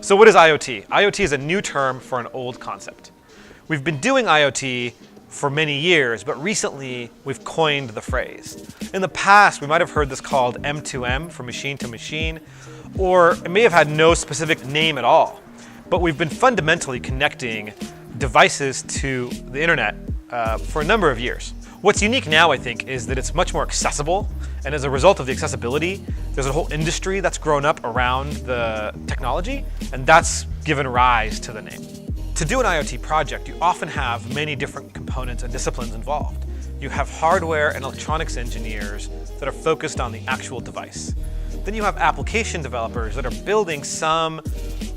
So what is IoT? IoT is a new term for an old concept. We've been doing IoT for many years, but recently we've coined the phrase. In the past, we might have heard this called M2M, for machine to machine, or it may have had no specific name at all. But we've been fundamentally connecting devices to the internet for a number of years. What's unique now, I think, is that it's much more accessible, and as a result of the accessibility, there's a whole industry that's grown up around the technology, and that's given rise to the name. To do an IoT project, you often have many different components and disciplines involved. You have hardware and electronics engineers that are focused on the actual device. Then you have application developers that are building some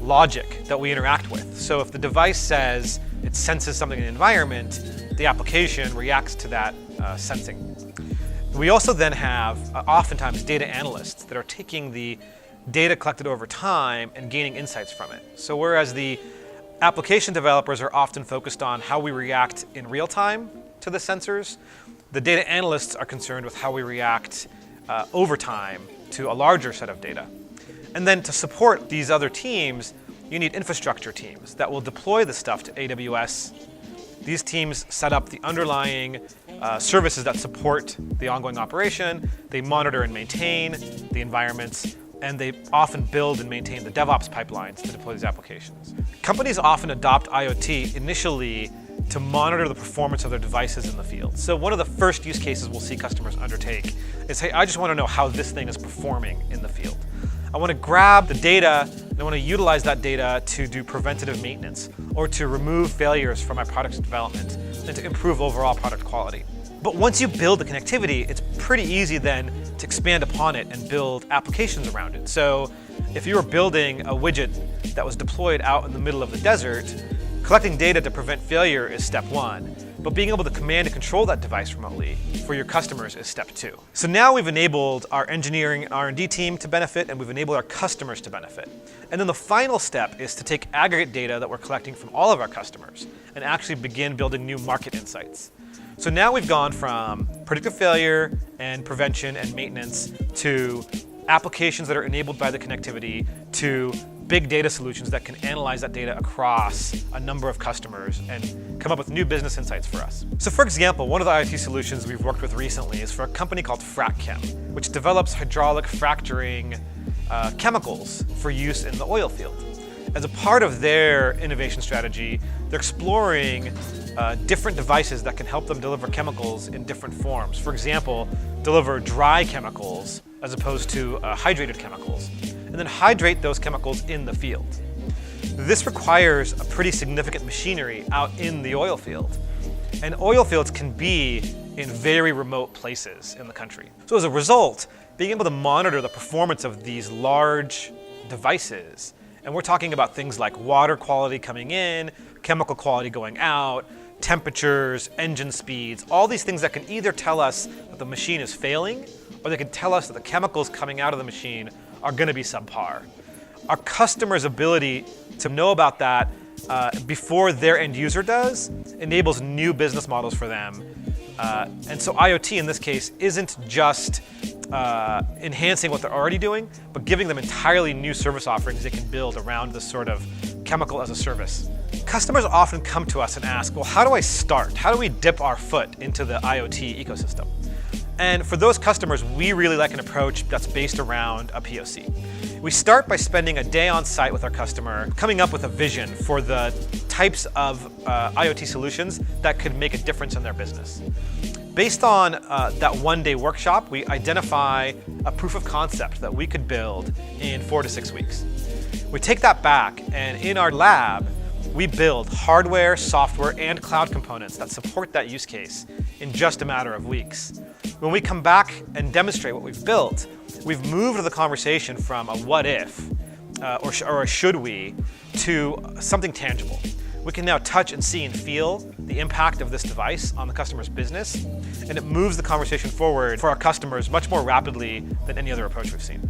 logic that we interact with. So if the device says it senses something in the environment, the application reacts to that sensing. We also then have oftentimes data analysts that are taking the data collected over time and gaining insights from it. So whereas the application developers are often focused on how we react in real time to the sensors, the data analysts are concerned with how we react over time to a larger set of data. And then to support these other teams, you need infrastructure teams that will deploy the stuff to AWS. These teams set up the underlying services that support the ongoing operation. They monitor and maintain the environments, and they often build and maintain the DevOps pipelines to deploy these applications. Companies often adopt IoT initially to monitor the performance of their devices in the field. So one of the first use cases we'll see customers undertake is, hey, I just want to know how this thing is performing in the field. I want to grab the data and I want to utilize that data to do preventative maintenance or to remove failures from my product's development and to improve overall product quality. But once you build the connectivity, it's pretty easy then to expand upon it and build applications around it. So if you were building a widget that was deployed out in the middle of the desert, collecting data to prevent failure is step one. But being able to command and control that device remotely for your customers is step two. So now we've enabled our engineering and R&D team to benefit, and we've enabled our customers to benefit. And then the final step is to take aggregate data that we're collecting from all of our customers and actually begin building new market insights. So now we've gone from predictive failure and prevention and maintenance to applications that are enabled by the connectivity to big data solutions that can analyze that data across a number of customers and come up with new business insights for us. So for example, one of the IoT solutions we've worked with recently is for a company called FracChem, which develops hydraulic fracturing chemicals for use in the oil field. As a part of their innovation strategy, they're exploring different devices that can help them deliver chemicals in different forms. For example, deliver dry chemicals as opposed to hydrated chemicals, and then hydrate those chemicals in the field. This requires a pretty significant machinery out in the oil field. And oil fields can be in very remote places in the country. So as a result, being able to monitor the performance of these large devices, and we're talking about things like water quality coming in, chemical quality going out, temperatures, engine speeds, all these things that can either tell us that the machine is failing, or they can tell us that the chemicals coming out of the machine are going to be subpar. Our customers' ability to know about that before their end user does enables new business models for them. And so IoT in this case isn't just enhancing what they're already doing, but giving them entirely new service offerings they can build around this sort of chemical as a service. Customers often come to us and ask, well, how do I start? How do we dip our foot into the IoT ecosystem? And for those customers, we really like an approach that's based around a POC. We start by spending a day on site with our customer, coming up with a vision for the types of IoT solutions that could make a difference in their business. Based on that one-day workshop, we identify a proof of concept that we could build in 4 to 6 weeks. We take that back, and in our lab, we build hardware, software, and cloud components that support that use case in just a matter of weeks. When we come back and demonstrate what we've built, we've moved the conversation from a what if or a should we to something tangible. We can now touch and see and feel the impact of this device on the customer's business, and it moves the conversation forward for our customers much more rapidly than any other approach we've seen.